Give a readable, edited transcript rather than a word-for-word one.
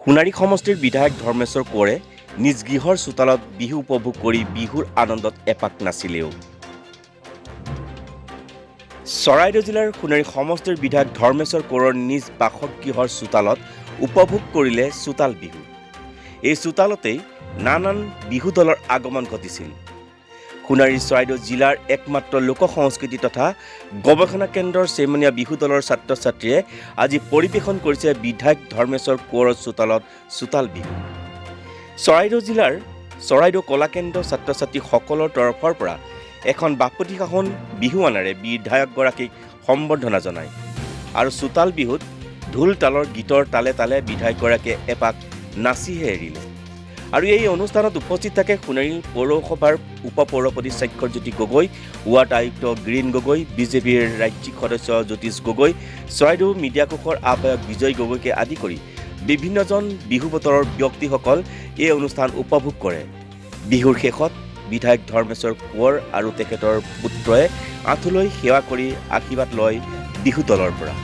সোণাৰী সমষ্টিৰ বিধায়ক ধৰ্মেশ্বৰ কোঁৱৰে নিজ গৃহৰ চোতালত বিহু উপভোগ কৰি বিহুৰ আনন্দত এপাক নাছিলেও। চৰাইদেউ জিলাৰ সোণাৰী সমষ্টিৰ বিধায়ক ধৰ্মেশ্বৰ কোঁৱৰৰ নিজ বাসগৃহৰ চোতালত উপভোগ কৰিলে চোতাল বিহু। এই চোতালতেই নানান বিহু দলৰ আগমন ঘটিছিল। সোণাৰী চৰাইদেউ জিলাৰ একমাত্ৰ লোক সংস্কৃতি তথা গৱেষণা কেন্দ্ৰৰ চেমনীয়া বিহু দলৰ ছাত্ৰ ছাত্ৰীয়ে আজি পৰিৱেশন কৰিছে বিধায়ক ধৰ্মেশ্বৰ কোঁৱৰৰ চোতালত চোতাল বিহু। চৰাইদেউ জিলাৰ চৰাইদেউ কলাকেন্দ্ৰ ছাত্ৰ ছাত্ৰীসকলৰ তৰফৰ পৰা এখন বাপতিসাহোন বিহুৱানাৰে বিধায়কগৰাকীক সম্বৰ্ধনা জনায় আৰু চোতাল বিহুত ঢোল তালৰ গীতৰ তালে তালে বিধায়কগৰাকীয়ে এপাক নাচিহে এৰিলে। আৰু এই অনুষ্ঠানত উপস্থিত থাকে সোণাৰী পৌৰসভাৰ উপ পৌৰপতি স্বাক্ষৰজ্যোতি গগৈ, ৱাৰ্ড আয়ুক্ত গিৰীন গগৈ, বিজেপিৰ ৰাজ্যিক সদস্য জ্যোতিষ গগৈ, চৰাইদেউ মিডিয়া কোষৰ আহ্বায়ক বিজয় গগৈকে আদি কৰি বিভিন্নজন বিহু বতৰৰ ব্যক্তিসকল এই অনুষ্ঠান উপভোগ কৰে। বিহুৰ শেষত বিধায়ক ধৰ্মেশ্বৰ কোঁৱৰ আৰু তেখেতৰ পুত্ৰই আঁঠুলৈ সেৱা কৰি আশীৰ্বাদ লয় বিহু দলৰ পৰা।